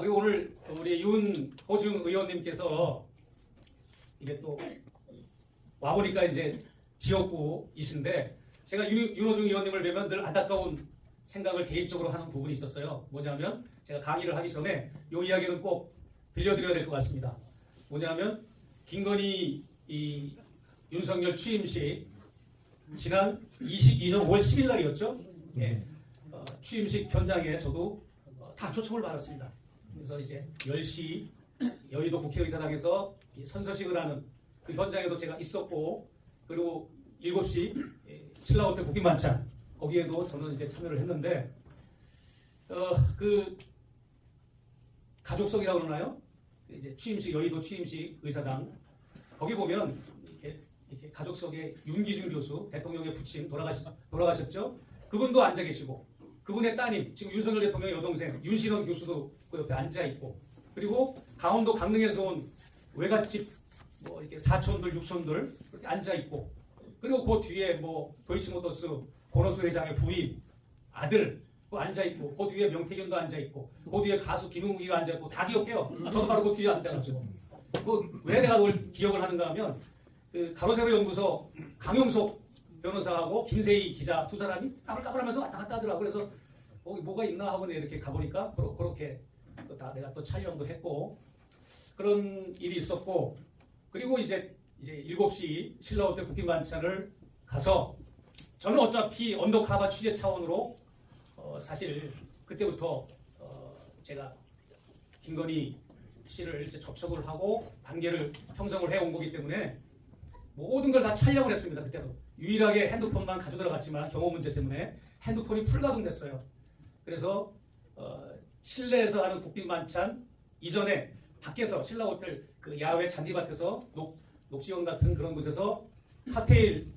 그리고 오늘 우리 윤호중 의원님께서 이게 또 와보니까 이제 지역구이신데 제가 윤호중 의원님을 뵈면 늘 안타까운 생각을 개인적으로 하는 부분이 있었어요. 뭐냐면 제가 강의를 하기 전에 이 이야기는 꼭 들려드려야 될 것 같습니다. 뭐냐면 김건희 이 윤석열 취임식 지난 22년 5월 10일 날이었죠. 예. 취임식 현장에 저도 다 초청을 받았습니다. 그래서 이제 10시 여의도 국회의사당에서 이 선서식을 하는 그 현장에도 제가 있었고, 그리고 7시 신라호텔 국빈만찬 거기에도 저는 이제 참여를 했는데 그 가족석이라고 그러나요? 이제 취임식 여의도 취임식 의사당 거기 보면 이렇게 가족석에 윤기준 교수 대통령의 부친 돌아가셨죠? 그분도 앉아 계시고 그분의 따님 지금 윤석열 대통령의 여동생 윤신원 교수도 그 옆에 앉아 있고, 그리고 강원도 강릉에서 온 외갓집 뭐 이렇게 사촌들 육촌들 이렇게 앉아 있고, 그리고 그 뒤에 뭐 도이치모터스 권오수 회장의 부인 아들 앉아 있고, 그 뒤에 명태균도 앉아 있고, 그 뒤에 가수 김웅기가 앉아 있고, 다 기억해요. 저도 바로 그 뒤에 앉아가지고. 왜 내가 그걸 기억을 하는가 하면 그 가로세로 연구소 강용석 변호사하고 김세희 기자 두 사람이 까불까불하면서 왔다 갔다 하더라고. 그래서 거기 뭐가 있나 하고 이렇게 가보니까 그렇게 다 내가 또 촬영도 했고 그런 일이 있었고, 그리고 이제 7시 신라호텔 국빈만찬을 가서 저는 어차피 언더카바 취재 차원으로 사실 그때부터 제가 김건희 씨를 이제 접촉을 하고 관계를 형성을 해온 거기 때문에 모든 걸 다 촬영을 했습니다. 그때도 유일하게 핸드폰만 가져 들어갔지만 경호 문제 때문에 핸드폰이 풀가동됐어요. 그래서 실내에서 하는 국빈만찬 이전에 밖에서 신라호텔 그 야외 잔디밭에서 녹지원 같은 그런 곳에서 칵테일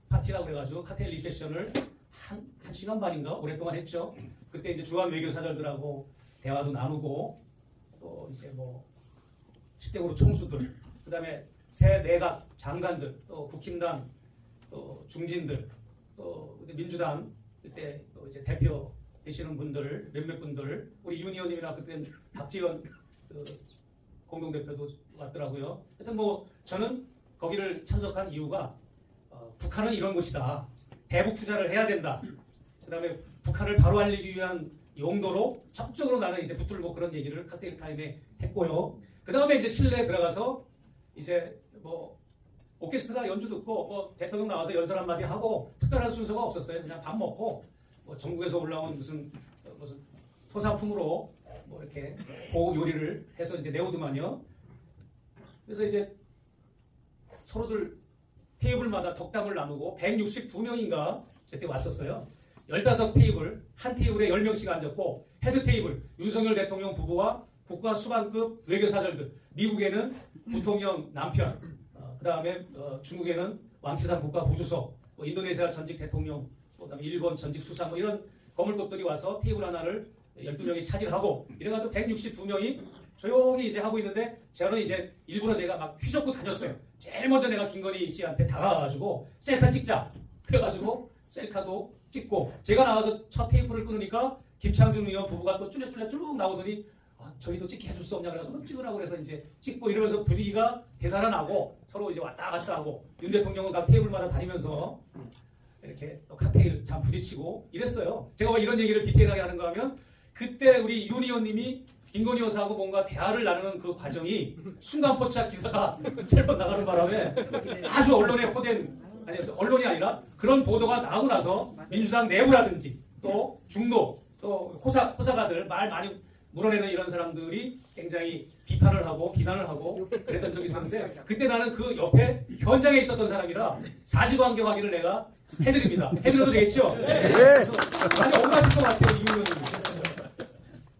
파티라고 그래가지고 칵테일 리셉션을 한 시간 반인가 오랫동안 했죠. 그때 이제 주한 외교사절들하고 대화도 나누고 또 이제 뭐 10대구로 총수들, 그다음에 새 내각 장관들, 또 국힘당, 또 중진들, 또 민주당 그때 또 이제 대표 되시는 분들 몇몇 분들, 우리 윤 의원님이나 그때 박지원 그 공동대표도 왔더라고요. 하여튼 뭐 저는 거기를 참석한 이유가 북한은 이런 곳이다. 대북 투자를 해야 된다. 그다음에 북한을 바로 알리기 위한 용도로 적극적으로 나는 이제 붙들고 그런 얘기를 칵테일 타임에 했고요. 그다음에 이제 실내에 들어가서 이제 뭐 오케스트라 연주 듣고 뭐 대통령 나와서 연설 한마디 하고 특별한 순서가 없었어요. 그냥 밥 먹고 뭐 전국에서 올라온 무슨 토사품으로 뭐 이렇게 고급 요리를 해서 이제 내오더만요. 그래서 이제 서로들 테이블마다 덕담을 나누고 162명인가 그때 왔었어요. 15테이블, 한 테이블에 10명씩 앉았고 헤드 테이블, 윤석열 대통령 부부와 국가 수반급 외교사절들, 미국에는 부통령 남편, 그 다음에 중국에는 왕치산 국가 부주석, 뭐 인도네시아 전직 대통령, 그다음에 일본 전직 수상 뭐 이런 거물급들이 와서 테이블 하나를 12명이 차지하고 이래가지고 162명이 조용히 이제 하고 있는데 저는 이제 일부러 제가 막 휘젓고 다녔어요. 제일 먼저 내가 김건희 씨한테 다가가가지고 셀카 찍자. 그래가지고 셀카도 찍고 제가 나와서 첫 테이프를 끊으니까 김창준 의원 부부가 또 쭈뼛쭈뼛 쭉 나오더니 저희도 찍게 해줄 수 없냐 그래서 찍으라고 그래서 이제 찍고 이러면서 분위기가 되살아나고 서로 이제 왔다 갔다 하고 윤 대통령은 각 테이블마다 다니면서 이렇게 또 칵테일 잠 부딪히고 이랬어요. 제가 왜 이런 얘기를 디테일하게 하는가 하면 그때 우리 윤 의원님이 김건희 여사하고 뭔가 대화를 나누는 그 과정이 순간포착 기사가 찰번 나가는 바람에 아주 언론에 호된, 아니 언론이 아니라 그런 보도가 나오고 나서 민주당 내부라든지 또 중도 또 호사가들 말 많이 물어내는 이런 사람들이 굉장히 비판을 하고 비난을 하고 그랬던 적이 있었는데 그때 나는 그 옆에 현장에 있었던 사람이라 사실관계 확인을 내가 해드립니다. 해드려도 되겠죠? 네. 많이 억울하실 것 같아요. 이 의원님이.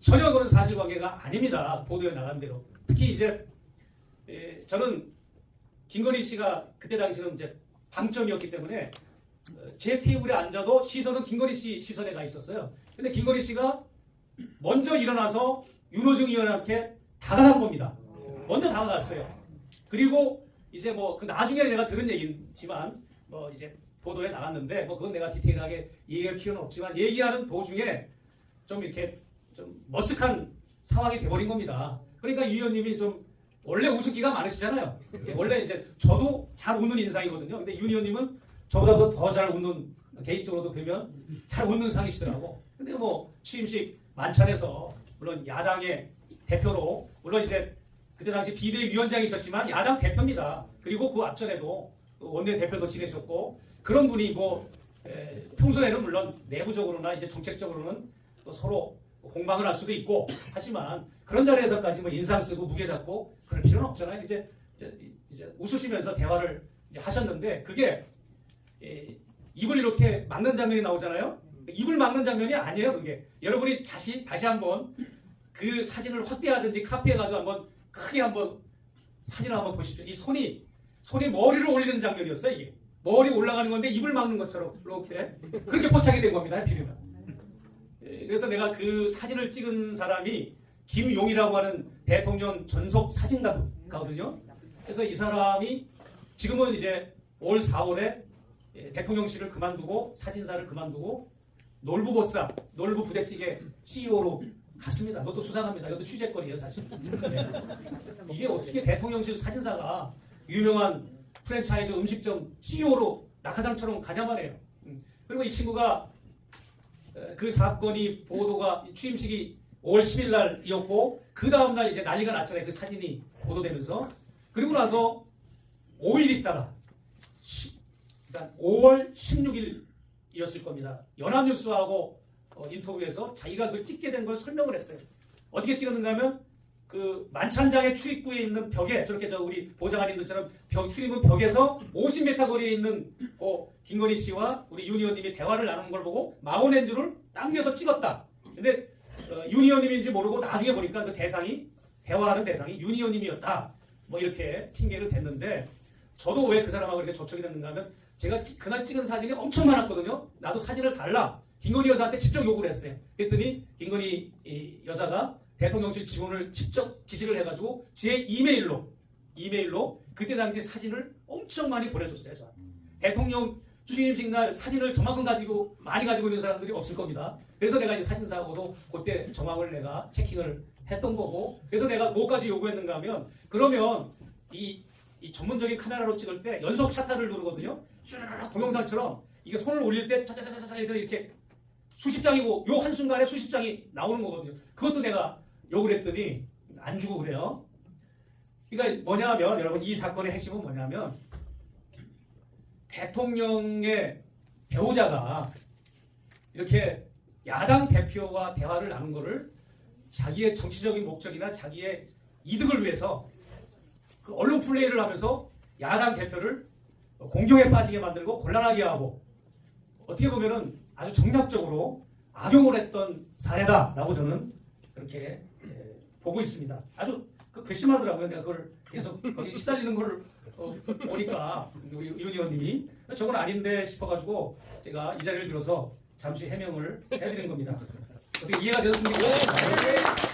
전혀 그런 사실관계가 아닙니다. 보도에 나간 대로. 특히 이제 저는 김건희 씨가 그때 당시는 이제 방점이었기 때문에 제 테이블에 앉아도 시선은 김건희 씨 시선에 가 있었어요. 근데 김건희 씨가 먼저 일어나서 윤호중 의원한테 다가간 겁니다. 먼저 다가갔어요. 그리고 이제 뭐 그 나중에 내가 들은 얘기지만 뭐 이제 보도에 나갔는데 뭐 그건 내가 디테일하게 얘기할 필요는 없지만 얘기하는 도중에 좀 이렇게 좀 머쓱한 상황이 돼버린 겁니다. 그러니까 유 의원님이 좀 원래 웃음기가 많으시잖아요. 원래 이제 저도 잘 웃는 인상이거든요. 근데 윤 의원님은 저보다 더 잘 웃는, 개인적으로도 뵈면 잘 웃는 상이시더라고. 근데 뭐 취임식 만찬에서 물론 야당의 대표로, 물론 이제 그때 당시 비대위원장이셨지만 야당 대표입니다. 그리고 그 앞전에도 원내 대표도 지내셨고 그런 분이 뭐 평소에는 물론 내부적으로나 이제 정책적으로는 또 서로 공방을 할 수도 있고 하지만 그런 자리에서까지 뭐 인상 쓰고 무게 잡고 그럴 필요는 없잖아요. 이제 웃으시면서 대화를 이제 하셨는데 그게 입을 이렇게 막는 장면이 나오잖아요. 입을 막는 장면이 아니에요. 그게 여러분이 다시 한번 그 사진을 확대하든지 카피해가지고 한번 크게 한번 사진을 한번 보십시오. 이 손이 머리를 올리는 장면이었어요. 이게 머리 올라가는 건데 입을 막는 것처럼 이렇게 그렇게 포착이 된 겁니다. 하필이면. 그래서 내가 그 사진을 찍은 사람이 김용이라고 하는 대통령 전속 사진가거든요. 그래서 이 사람이 지금은 이제 올 4월에 대통령실을 그만두고 사진사를 그만두고 놀부보쌈, 놀부 부대찌개 CEO로 갔습니다. 이것도 수상합니다. 이것도 취재거리예요, 사실. 네. 이게 어떻게 대통령실 사진사가 유명한 프랜차이즈 음식점 CEO로 낙하산처럼 가냐 말이에요. 그리고 이 친구가 그 사건이 보도가 취임식이 5월 10일 날이었고 그 다음 날 이제 난리가 났잖아요. 그 사진이 보도되면서. 그리고 나서 5일 있다가 그러니까 5월 16일이었을 겁니다. 연합뉴스하고 인터뷰에서 자기가 그걸 찍게 된 걸 설명을 했어요. 어떻게 찍었는가 하면 그 만찬장의 출입구에 있는 벽에 저렇게 우리 보좌관님들처럼 출입문 벽에서 50m 거리에 있는 김건희 씨와 우리 윤 의원님이 대화를 나누는 걸 보고 마운엔즈를 당겨서 찍었다. 근데 윤 의원님인지 모르고 나중에 보니까 그 대화하는 대상이 윤 의원님이었다. 뭐 이렇게 핑계를 댔는데 저도 왜 그 사람하고 이렇게 접촉이 됐는가 하면 제가 그날 찍은 사진이 엄청 많았거든요. 나도 사진을 달라. 김건희 여사한테 직접 요구를 했어요. 그랬더니 김건희 여사가 대통령실 직원을 직접 지시를 해가지고 제 이메일로 그때 당시 사진을 엄청 많이 보내줬어요. 저한테. 대통령 취임식 날 사진을 저만큼 많이 가지고 있는 사람들이 없을 겁니다. 그래서 내가 이제 사진사하고도 그때 정황을 내가 체킹을 했던 거고 그래서 내가 뭐까지 요구했는가 하면 그러면 이 전문적인 카메라로 찍을 때 연속 샷타를 누르거든요. 쭉 동영상처럼 이게 손을 올릴 때 차차차차 이렇게 수십 장이고 요 한순간에 수십 장이 나오는 거거든요. 그것도 내가 요구를 했더니 안 주고 그래요. 그러니까 뭐냐면 여러분 이 사건의 핵심은 뭐냐면 대통령의 배우자가 이렇게 야당 대표와 대화를 나눈 거를 자기의 정치적인 목적이나 자기의 이득을 위해서 그 언론 플레이를 하면서 야당 대표를 공경에 빠지게 만들고 곤란하게 하고 어떻게 보면은 아주 정략적으로 악용을 했던 사례다라고 저는 그렇게 보고 있습니다. 아주 괘씸하더라고요. 내가 그걸 계속 거기 시달리는 걸 보니까 우리 윤 의원님이 저건 아닌데 싶어가지고 제가 이 자리를 빌어서 잠시 해명을 해드린 겁니다. 어떻게 이해가 되었습니까?